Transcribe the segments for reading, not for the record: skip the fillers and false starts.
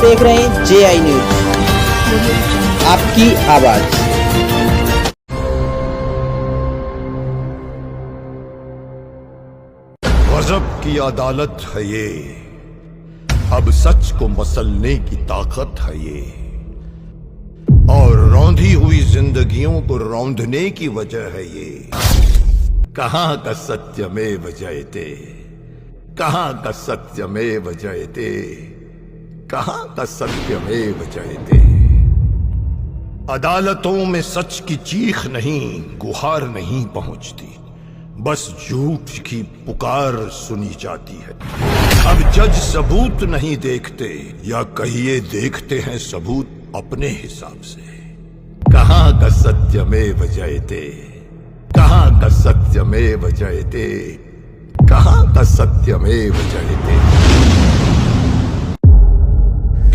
देख रहे हैं JI न्यूज, आपकी आवाज। गजब की अदालत है ये, अब सच को मसलने की ताकत है ये, और रौंधी हुई जिंदगियों को रौंदने की वजह है ये। कहां का सत्यमेव जयते, कहां का सत्यमेव जयते, कहां का सत्यमेव जयते। अदालतों में सच की चीख नहीं, गुहार नहीं पहुंचती, बस झूठ की पुकार सुनी जाती है। अब जज सबूत नहीं देखते, या कहिए देखते हैं सबूत अपने हिसाब से। कहां का सत्यमेव जयते, कहां का सत्यमेव जयते, कहां का सत्यमेव जयते।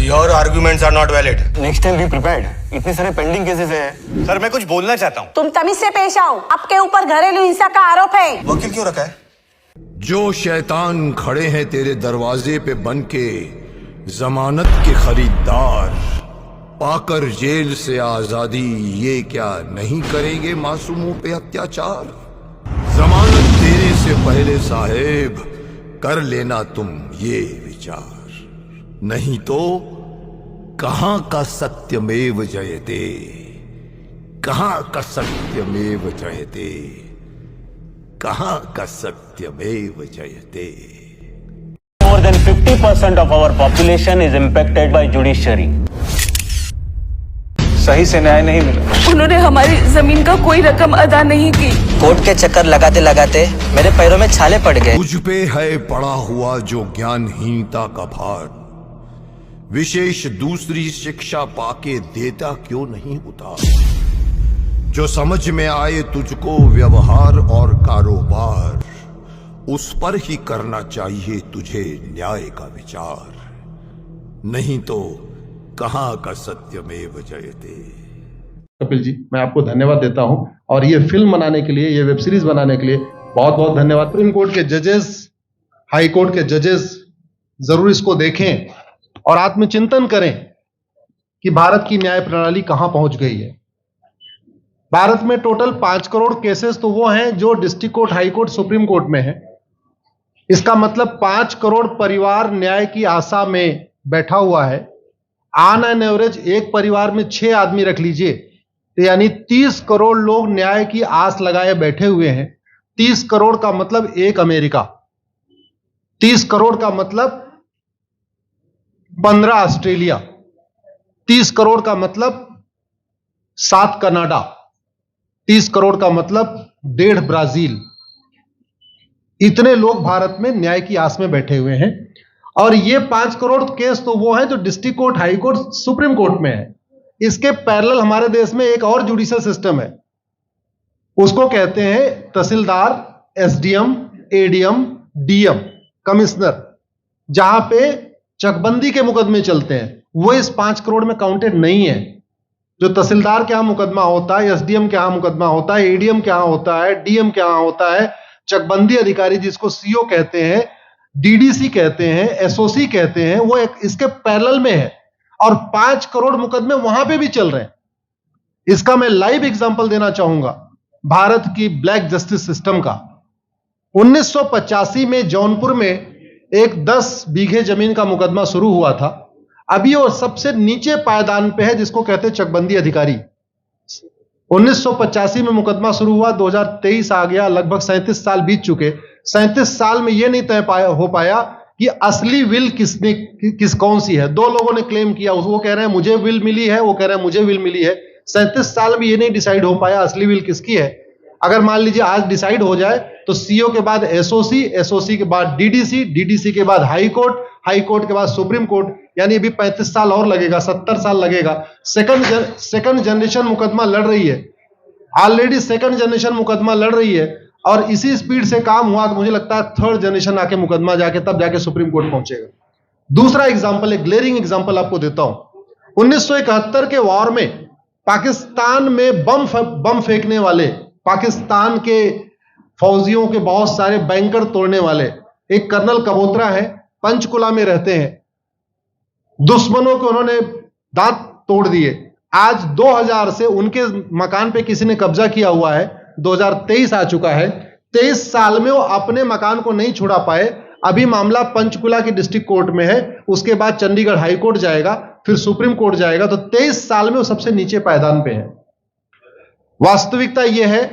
Your arguments are not valid. Next time be prepared. इतने सारे पेंडिंग केसेस है। सर मैं कुछ बोलना चाहता हूँ। तुम तमीज से पेश आओ, आपके ऊपर घरेलू हिंसा का आरोप है। वकील क्यों रखा है? जो शैतान खड़े हैं तेरे दरवाजे पे बनके, जमानत के खरीदार, पाकर जेल से आजादी, ये क्या नहीं करेंगे मासूमों पे अत्याचार। जमानत देने से पहले साहेब कर लेना तुम ये विचार, नहीं तो कहां का सत्यमेव जयते, कहां का सत्यमेव जयते, कहां का सत्यमेव जयते। More than 50% of our population is impacted by judiciary. सही से न्याय नहीं मिला। उन्होंने हमारी जमीन का कोई रकम अदा नहीं की। कोर्ट के चक्कर लगाते लगाते मेरे पैरों में छाले पड़ गए। मुझ पे है पड़ा हुआ जो ज्ञानहीनता का भार, विशेष दूसरी शिक्षा पाके देता क्यों नहीं उतार। जो समझ में आए तुझको व्यवहार और कारोबार, उस पर ही करना चाहिए तुझे न्याय का विचार, नहीं तो कहां का सत्यमेव जयते। कपिल जी, मैं आपको धन्यवाद देता हूं, और ये फिल्म बनाने के लिए, ये वेब सीरीज बनाने के लिए बहुत बहुत धन्यवाद। सुप्रीम कोर्ट के जजेस, हाई कोर्ट के जजेस जरूर इसको देखें और आत्मचिंतन करें कि भारत की न्याय प्रणाली कहां पहुंच गई है। भारत में टोटल 5 करोड़ केसेस तो वो हैं जो district court, high court, supreme court में है। इसका मतलब 5 करोड़ परिवार न्याय की आशा में बैठा हुआ है। ऑन एन एवरेज एक परिवार में 6 आदमी रख लीजिए, तो यानी 30 करोड़ लोग न्याय की आस लगाए बैठे हुए हैं। 30 करोड़ का मतलब एक अमेरिका, 30 करोड़ का मतलब 15 ऑस्ट्रेलिया, 30 करोड़ का मतलब 7 कनाडा, 30 करोड़ का मतलब 1.5 ब्राजील। इतने लोग भारत में न्याय की आस में बैठे हुए हैं, और ये 5 करोड़ केस तो वो हैं जो district court, high court, supreme court में है। इसके पैरेलल हमारे देश में एक और जुडिशियल सिस्टम है, उसको कहते हैं तहसीलदार, SDM, ADM, DM, कमिश्नर, जहां पे चकबंदी के मुकदमे चलते हैं। वो इस 5 करोड़ में काउंटेड नहीं है। जो तहसीलदार के यहां मुकदमा होता है, SDM के यहां मुकदमा होता है, ADM के यहां होता है, DM के यहां होता है, चकबंदी अधिकारी जिसको CO कहते हैं, DDC कहते हैं, SOC कहते हैं, वो एक इसके पैरेलल में है, और 5 करोड़ मुकदमे वहां पे भी चल रहे हैं। इसका मैं लाइव एग्जांपल देना चाहूंगा भारत की ब्लैक जस्टिस सिस्टम का। 1985 में जौनपुर में एक 10 बीघे जमीन का मुकदमा शुरू हुआ था। अभी वो सबसे नीचे पायदान पे है, जिसको कहते हैं चकबंदी अधिकारी। 1985 में मुकदमा शुरू हुआ, 2023 आ गया, लगभग 37 साल बीत चुके। 37 साल में यह नहीं तय हो पाया कि असली विल कौन सी है। 2 लोगों ने क्लेम किया, वो कह रहे हैं मुझे विल मिली है, वो कह रहे हैं मुझे विल मिली है। 37 साल में ये नहीं डिसाइड हो पाया असली विल किसकी है। अगर मान लीजिए आज डिसाइड हो जाए तो CO के बाद SOC के बाद DDC के बाद हाई कोर्ट के बाद सुप्रीम कोर्ट, यानी अभी 35 साल और लगेगा, 70 साल लगेगा। सेकंड जनरेशन मुकदमा लड़ रही है, ऑलरेडी सेकंड जनरेशन मुकदमा लड़ रही है, और इसी स्पीड से काम हुआ तो मुझे लगता है थर्ड जनरेशन आके मुकदमा जाके तब जाके सुप्रीम कोर्ट पहुंचेगा। दूसरा एग्जांपल, एक ग्लेरिंग एग्जांपल आपको देता हूं। 1971 के वॉर में पाकिस्तान में बम फेंकने वाले, पाकिस्तान के फौजियों के बहुत सारे बैंकर तोड़ने वाले एक कर्नल कबोत्रा है, पंचकुला में रहते हैं। दुश्मनों के उन्होंने दांत तोड़ दिए। आज 2000 से उनके मकान पे किसी ने कब्जा किया हुआ है, 2023 आ चुका है, 23 साल में वो अपने मकान को नहीं छुड़ा पाए। अभी मामला पंचकुला की डिस्ट्रिक्ट कोर्ट में है, उसके बाद चंडीगढ़ हाई कोर्ट जाएगा, फिर सुप्रीम कोर्ट जाएगा। तो 23 साल में वो सबसे नीचे पायदान पे है। वास्तविकता यह है,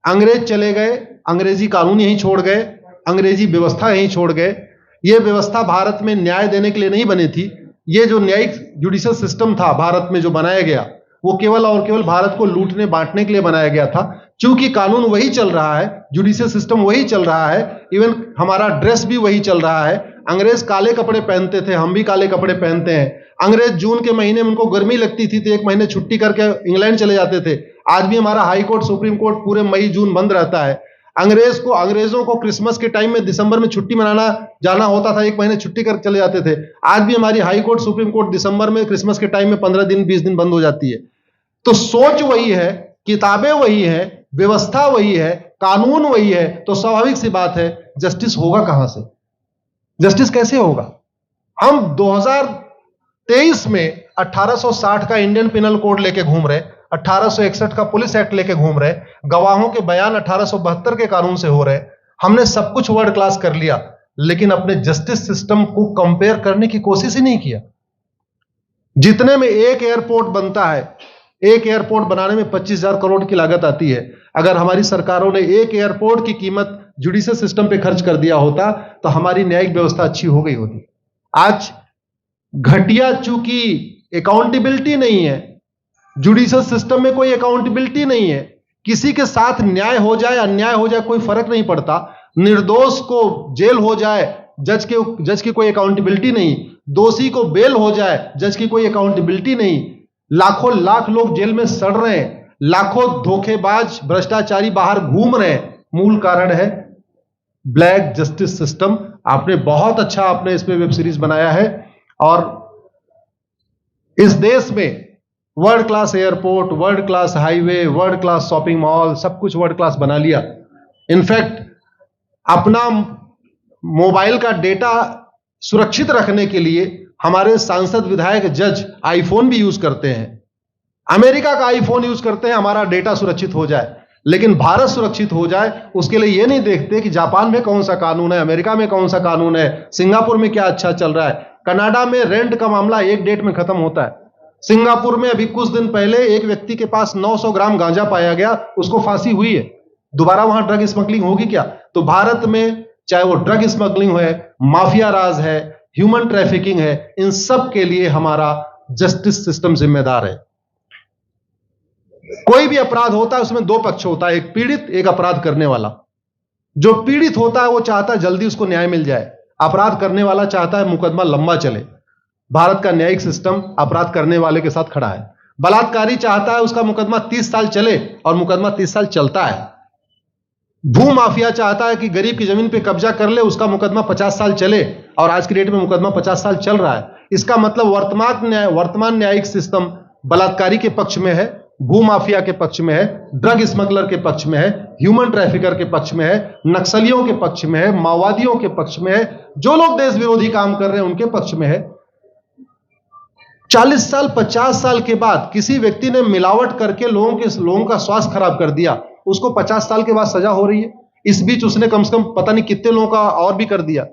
अंग्रेज चले गए, अंग्रेजी कानून यहीं छोड़ गए, अंग्रेजी व्यवस्था यहीं छोड़ गए। यह व्यवस्था भारत में न्याय देने के लिए नहीं बनी थी। यह जो न्यायिक जुडिशियल सिस्टम था भारत में जो बनाया गया, वो केवल और केवल भारत को लूटने बांटने के लिए बनाया गया था। क्योंकि कानून वही चल रहा है, जुडिशियल सिस्टम वही चल रहा है, इवन हमारा ड्रेस भी वही चल रहा है। अंग्रेज काले कपड़े पहनते थे, हम भी काले कपड़े पहनते हैं। अंग्रेज जून के महीने में उनको गर्मी लगती थी तो 1 महीने छुट्टी करके इंग्लैंड चले जाते थे। आज भी हमारा हाई कोर्ट, सुप्रीम कोर्ट पूरे मई जून बंद रहता है। अंग्रेजों को क्रिसमस के टाइम में दिसंबर में छुट्टी मनाना जाना होता था, 1 महीने छुट्टी कर चले जाते थे। आज भी हमारी हाई कोर्ट, सुप्रीम कोर्ट दिसंबर में, क्रिसमस के टाइम में 15 दिन 20 दिन बंद हो जाती है। तो सोच वही है, किताबें वही है, व्यवस्था वही है, कानून वही है। तो स्वाभाविक सी बात है, जस्टिस होगा कहां से? जस्टिस कैसे होगा? हम 2023 में 1860 का इंडियन पिनल कोड लेके घूम रहे, 1861 का पुलिस एक्ट लेके घूम रहे, गवाहों के बयान 1872 के कानून से हो रहे। हमने सब कुछ वर्ल्ड क्लास कर लिया, लेकिन अपने जस्टिस सिस्टम को कंपेयर करने की कोशिश ही नहीं किया। जितने में एक एयरपोर्ट बनता है, एक एयरपोर्ट बनाने में 25,000 करोड़ की लागत आती है। अगर हमारी सरकारों ने एक एयरपोर्ट की कीमत जुडिशियल सिस्टम पे खर्च कर दिया होता तो हमारी न्यायिक व्यवस्था अच्छी हो गई होती। आज घटिया, चूंकि अकाउंटेबिलिटी नहीं है, जुडिशियल सिस्टम में कोई अकाउंटेबिलिटी नहीं है, किसी के साथ न्याय हो जाए अन्याय हो जाए कोई फर्क नहीं पड़ता। निर्दोष को जेल हो जाए, जज की कोई अकाउंटेबिलिटी नहीं, दोषी को बेल हो जाए, जज की कोई अकाउंटेबिलिटी नहीं। लाखों लाख लोग जेल में सड़ रहे हैं, लाखों धोखेबाज भ्रष्टाचारी बाहर घूम रहे हैं। मूल कारण है ब्लैक जस्टिस सिस्टम। आपने बहुत अच्छा आपने इसमें वेब सीरीज बनाया है, और इस देश में world class airport, world class highway, world class shopping mall, सब कुछ वर्ल्ड क्लास बना लिया। इनफैक्ट अपना मोबाइल का डेटा सुरक्षित रखने के लिए हमारे सांसद, विधायक, जज आईफोन भी यूज करते हैं। अमेरिका का आईफोन यूज करते हैं हमारा डेटा सुरक्षित हो जाए। लेकिन भारत सुरक्षित हो जाए उसके लिए यह नहीं देखते कि जापान में कौन सा कानून है, अमेरिका में कौन सा कानून है, सिंगापुर में क्या अच्छा चल रहा है। कनाडा में रेंट का मामला एक डेट में खत्म होता है। सिंगापुर में अभी कुछ दिन पहले एक व्यक्ति के पास 900 ग्राम गांजा पाया गया, उसको फांसी हुई है। दोबारा वहां ड्रग स्मगलिंग होगी क्या? तो भारत में चाहे वो ड्रग स्मगलिंग है, माफिया राज है, ह्यूमन ट्रैफिकिंग है, इन सब के लिए हमारा जस्टिस सिस्टम जिम्मेदार है। कोई भी अपराध होता है उसमें 2 पक्ष होता है, एक पीड़ित, एक अपराध करने वाला। जो पीड़ित होता है वो चाहता है जल्दी उसको न्याय मिल जाए, अपराध करने वाला चाहता है मुकदमा लंबा चले। भारत का न्यायिक सिस्टम अपराध करने वाले के साथ खड़ा है। बलात्कारी चाहता है उसका मुकदमा 30 साल चले, और मुकदमा 30 साल चलता है। भू माफिया चाहता है कि गरीब की जमीन पे कब्जा कर ले, उसका मुकदमा 50 साल चले, और आज की डेट में मुकदमा 50 साल चल रहा है। इसका मतलब वर्तमान न्यायिक सिस्टम बलात्कारी के पक्ष में है, भू माफिया के पक्ष में है, ड्रग स्मगलर के पक्ष में है, ह्यूमन ट्रैफिकर के पक्ष में है, नक्सलियों के पक्ष में है, माओवादियों के पक्ष में है, जो लोग देश विरोधी काम कर रहे हैं उनके पक्ष में है। 40 साल 50 साल के बाद किसी व्यक्ति ने मिलावट करके लोगों का स्वास्थ्य खराब कर दिया, उसको 50 साल के बाद सजा हो रही है। इस बीच उसने कम से कम पता नहीं कितने लोगों का और भी कर दिया।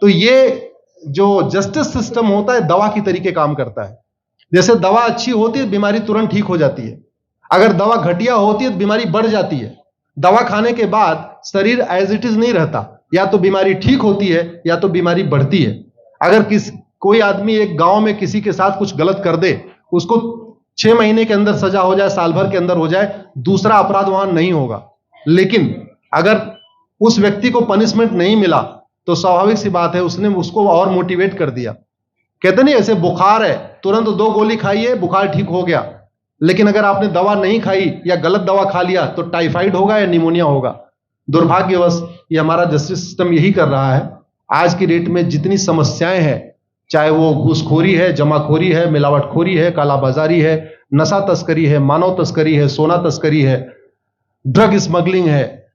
तो ये जो जस्टिस सिस्टम होता है दवा की तरीके काम करता है। जैसे दवा अच्छी होती है बीमारी तुरंत ठीक हो जाती है, अगर दवा घटिया होती है तो बीमारी बढ़ जाती है। दवा खाने के बाद शरीर एज इट इज नहीं रहता, या तो बीमारी ठीक होती है या तो बीमारी बढ़ती है। अगर कोई आदमी एक गांव में किसी के साथ कुछ गलत कर दे, उसको 6 महीने के अंदर सजा हो जाए, साल भर के अंदर हो जाए, दूसरा अपराध वहां नहीं होगा। लेकिन अगर उस व्यक्ति को पनिशमेंट नहीं मिला तो स्वाभाविक सी बात है उसने उसको और मोटिवेट कर दिया। कहते नहीं ऐसे बुखार है, तुरंत 2 गोली खाइए बुखार ठीक हो गया, लेकिन अगर आपने दवा नहीं खाई या गलत दवा खा लिया तो टाइफाइड होगा या निमोनिया होगा। दुर्भाग्यवश ये हमारा जस्टिस सिस्टम यही कर रहा है। आज की डेट में जितनी समस्याएं हैं, चाहे वो घूसखोरी है, जमाखोरी है, मिलावटखोरी है, कालाबाजारी है, नशा तस्करी है, मानव तस्करी है, सोना तस्करी है, ड्रग स्मगलिंग है,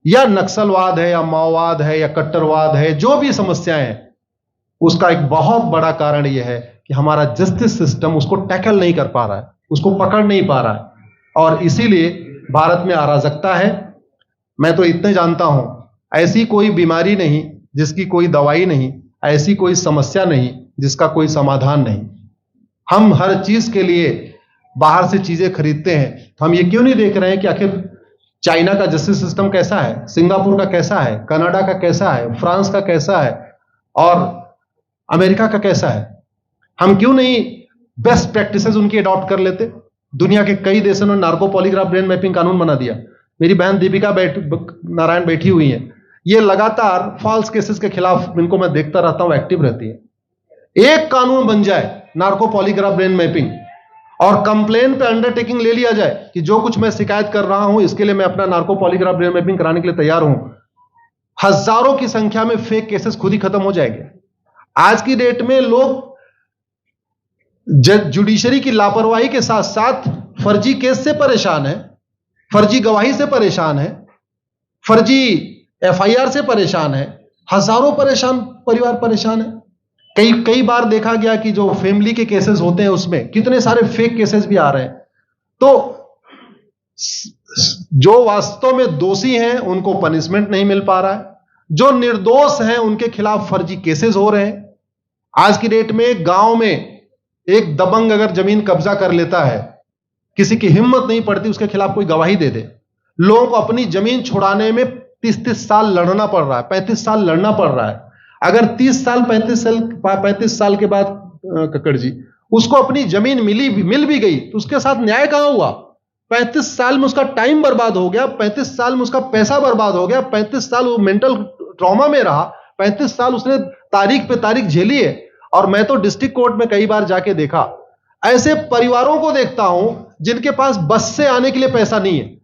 या नक्सलवाद है, या माओवाद है, या कट्टरवाद है, जो भी समस्याएं हैं, उसका एक बहुत बड़ा कारण यह है कि हमारा जस्टिस सिस्टम उसको टैकल नहीं कर पा रहा है, उसको पकड़ नहीं पा रहा है, और इसीलिए भारत में अराजकता है। मैं तो इतने जानता हूं, ऐसी कोई बीमारी नहीं जिसकी कोई दवाई नहीं, ऐसी कोई समस्या नहीं जिसका कोई समाधान नहीं। हम हर चीज के लिए बाहर से चीजें खरीदते हैं, तो हम ये क्यों नहीं देख रहे हैं कि आखिर चाइना का जस्टिस सिस्टम कैसा है, सिंगापुर का कैसा है, कनाडा का कैसा है, फ्रांस का कैसा है और अमेरिका का कैसा है। हम क्यों नहीं बेस्ट प्रैक्टिसेस उनकी अडॉप्ट कर लेते। दुनिया के कई देशों ने नार्को पॉलीग्राफ ब्रेन मैपिंग कानून बना दिया। मेरी बहन दीपिका नारायण बैठी हुई है, ये लगातार फॉल्स केसेस के खिलाफ, इनको मैं देखता रहता हूं, एक्टिव रहती है। एक कानून बन जाए नार्को पॉलीग्राफ ब्रेन मैपिंग और कंप्लेन पे अंडरटेकिंग ले लिया जाए कि जो कुछ मैं शिकायत कर रहा हूं इसके लिए मैं अपना नार्को पॉलीग्राफ ब्रेन मैपिंग कराने के लिए तैयार हूं, हजारों की संख्या में फेक केसेस खुद ही खत्म हो जाएंगे। आज की डेट में लोग जुडिशरी की लापरवाही के साथ साथ फर्जी केस से परेशान है, फर्जी गवाही से परेशान है, फर्जी एफआईआर से परेशान है, हजारों परेशान परिवार परेशान है। कई बार देखा गया कि जो फैमिली के केसेस होते हैं उसमें कितने सारे फेक केसेस भी आ रहे हैं। तो जो वास्तव में दोषी हैं उनको पनिशमेंट नहीं मिल पा रहा है, जो निर्दोष हैं उनके खिलाफ फर्जी केसेस हो रहे हैं। आज की डेट में गांव में एक दबंग अगर जमीन कब्जा कर लेता है, किसी की हिम्मत नहीं पड़ती उसके खिलाफ कोई गवाही दे दे। लोगों को अपनी जमीन छुड़ाने में 30-30 साल लड़ना पड़ रहा है, 35 साल लड़ना पड़ रहा है। अगर 30 साल 35 साल के बाद कक्कड़ जी उसको अपनी जमीन मिल भी गई तो उसके साथ न्याय कहां हुआ? 35 साल में उसका टाइम बर्बाद हो गया, 35 साल में उसका पैसा बर्बाद हो गया, 35 साल वो मेंटल ट्रॉमा में रहा, 35 साल उसने तारीख पे तारीख झेली है। और मैं तो डिस्ट्रिक्ट कोर्ट में कई बार जाके देखा, ऐसे परिवारों को देखता हूं जिनके पास बस से आने के लिए पैसा नहीं है,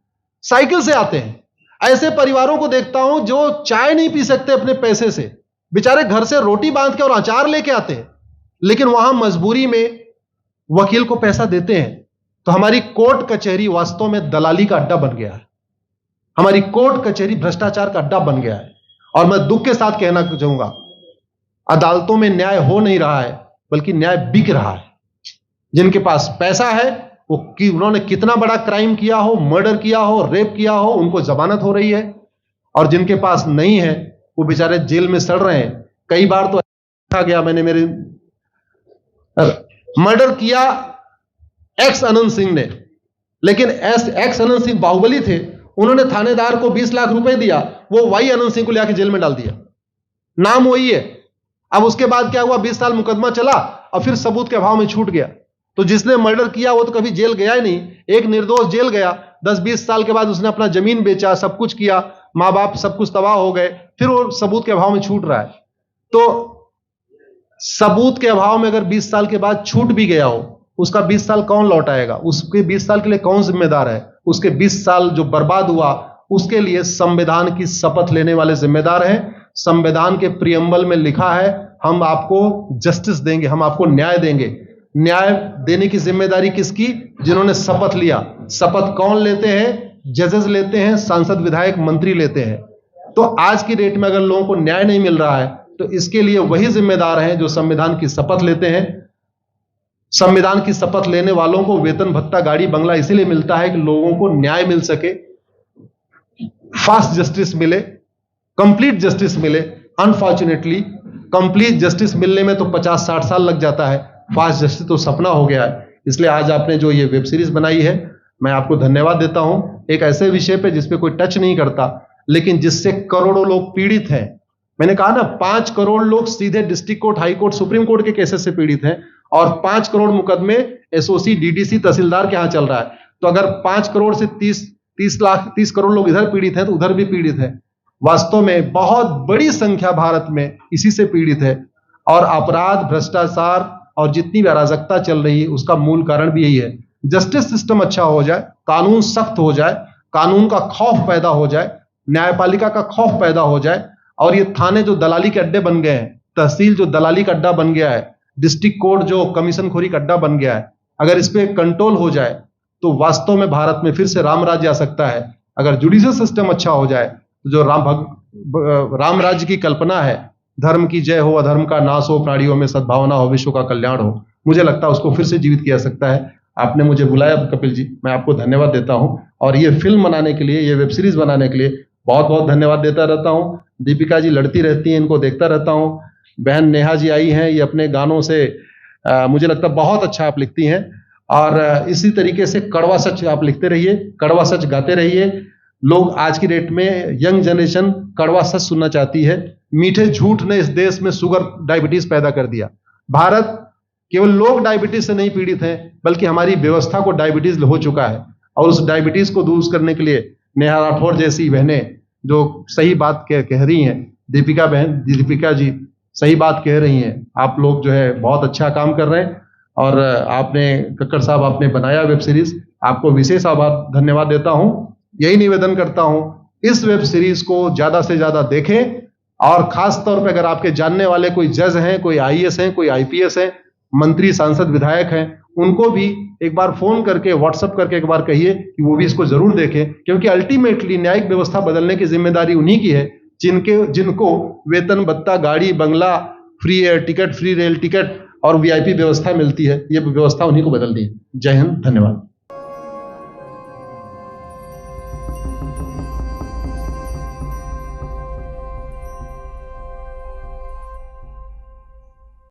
साइकिल से आते हैं। ऐसे परिवारों को देखता हूं जो चाय नहीं पी सकते अपने पैसे से, बेचारे घर से रोटी बांध के और अचार लेके आते हैं, लेकिन वहां मजबूरी में वकील को पैसा देते हैं। तो हमारी कोर्ट कचहरी वास्तव में दलाली का अड्डा बन गया है, हमारी कोर्ट कचहरी भ्रष्टाचार का अड्डा बन गया है। और मैं दुख के साथ कहना चाहूंगा, अदालतों में न्याय हो नहीं रहा है बल्कि न्याय बिक रहा है। जिनके पास पैसा है वो उन्होंने कितना बड़ा क्राइम किया हो, मर्डर किया हो, रेप किया हो, उनको जमानत हो रही है, और जिनके पास नहीं है वो बेचारे जेल में सड़ रहे हैं। कई बार तो देखा गया, मैंने मेरे मर्डर किया एक्स अनंत सिंह ने, लेकिन एक्स अनंत सिंह बाहुबली थे, उन्होंने थानेदार को 20 लाख रुपए दिया, वो वाई अनंत सिंह को लेकर जेल में डाल दिया, नाम वही है। अब उसके बाद क्या हुआ, 20 साल मुकदमा चला और फिर सबूत के अभाव में छूट गया। तो जिसने मर्डर किया वो तो कभी जेल गया ही नहीं, एक निर्दोष जेल गया, 10-20 साल के बाद उसने अपना जमीन बेचा, सब कुछ किया, मां बाप सब कुछ तबाह हो गए, फिर वो सबूत के अभाव में छूट रहा है। तो सबूत के अभाव में अगर 20 साल के बाद छूट भी गया हो, उसका 20 साल कौन लौटाएगा? उसके 20 साल के लिए कौन जिम्मेदार है? उसके 20 साल जो बर्बाद हुआ उसके लिए संविधान की शपथ लेने वाले जिम्मेदार हैं। संविधान के प्रियम्बल में लिखा है, हम आपको जस्टिस देंगे, हम आपको न्याय देंगे। न्याय देने की जिम्मेदारी किसकी? जिन्होंने शपथ लिया। शपथ कौन लेते हैं? जजेस लेते हैं, सांसद विधायक मंत्री लेते हैं। तो आज की डेट में अगर लोगों को न्याय नहीं मिल रहा है तो इसके लिए वही जिम्मेदार हैं जो संविधान की शपथ लेते हैं। संविधान की शपथ लेने वालों को वेतन भत्ता गाड़ी बंगला इसीलिए मिलता है कि लोगों को न्याय मिल सके, फास्ट जस्टिस मिले, कंप्लीट जस्टिस मिले। अनफॉर्चुनेटली कंप्लीट जस्टिस मिलने में तो 50-60 साल लग जाता है, फास्ट जस्टिस तो सपना हो गया है। इसलिए आज आपने जो ये वेब सीरीज बनाई है, मैं आपको धन्यवाद देता हूं। एक ऐसे विषय पे जिसपे कोई टच नहीं करता, लेकिन जिससे करोड़ों लोग पीड़ित हैं। मैंने कहा ना, 5 करोड़ लोग सीधे district court, high court, supreme court के केसेस से पीड़ित हैं, और 5 करोड़ मुकदमे एसओसी, डीडीसी, तहसीलदार के यहां चल रहा है। तो अगर 5 करोड़ से 30 करोड़ लोग इधर पीड़ित हैं तो उधर भी पीड़ित है। वास्तव में बहुत बड़ी संख्या भारत में इसी से पीड़ित है। और अपराध, भ्रष्टाचार और जितनी भी अराजकता चल रही है उसका मूल कारण भी यही है। जस्टिस सिस्टम अच्छा हो जाए, कानून सख्त हो जाए, कानून का खौफ पैदा हो जाए, न्यायपालिका का खौफ पैदा हो जाए, और ये थाने जो दलाली के अड्डे बन गए हैं, तहसील जो दलाली का अड्डा बन गया है, डिस्ट्रिक्ट कोर्ट जो कमीशन खोरी का अड्डा बन गया है, अगर इस पे कंट्रोल हो जाए तो वास्तव में भारत में फिर से राम राज्य आ सकता है। अगर जुडिशियल सिस्टम अच्छा हो जाए तो जो राम राज्य की कल्पना है, धर्म की जय हो, अधर्म का नाश हो, प्राणियों में सद्भावना हो, विश्व का कल्याण हो, मुझे लगता है उसको फिर से जीवित किया जा सकता है। आपने मुझे बुलाया कपिल जी, मैं आपको धन्यवाद देता हूं और ये फिल्म बनाने के लिए, ये वेब सीरीज बनाने के लिए बहुत बहुत धन्यवाद देता रहता हूं। दीपिका जी लड़ती रहती हैं, इनको देखता रहता हूं। बहन नेहा जी आई हैं, ये अपने गानों से मुझे लगता है बहुत अच्छा आप लिखती हैं और इसी तरीके से कड़वा सच आप लिखते रहिए, कड़वा सच गाते रहिए। लोग आज की डेट में, यंग जनरेशन कड़वा सच सुनना चाहती है। मीठे झूठ ने इस देश में शुगर डायबिटीज पैदा कर दिया। भारत केवल लोग डायबिटीज से नहीं पीड़ित हैं, बल्कि हमारी व्यवस्था को डायबिटीज हो चुका है और उस डायबिटीज को दूर करने के लिए नेहा राठौर जैसी बहनें जो सही बात कह रही हैं, दीपिका जी सही बात कह रही हैं। आप लोग जो है बहुत अच्छा काम कर रहे हैं और आपने, कक्कड़ साहब आपने बनाया वेब सीरीज, आपको विशेष आभार धन्यवाद देता हूं। यही निवेदन करता हूं, इस वेब सीरीज को ज्यादा से ज्यादा देखें और खास तौर पे अगर आपके जानने वाले कोई जज हैं, कोई आईएएस हैं, कोई आईपीएस हैं, मंत्री, सांसद, विधायक हैं, उनको भी एक बार फोन करके, व्हाट्सएप करके एक बार कहिए कि वो भी इसको जरूर देखें, क्योंकि अल्टीमेटली न्यायिक व्यवस्था बदलने की जिम्मेदारी उन्हीं की है जिनको वेतन भत्ता, गाड़ी, बंगला, free air ticket, free rail ticket और वीआईपी व्यवस्था मिलती है। ये व्यवस्था उन्हीं को बदलनी है। जय हिंद, धन्यवाद।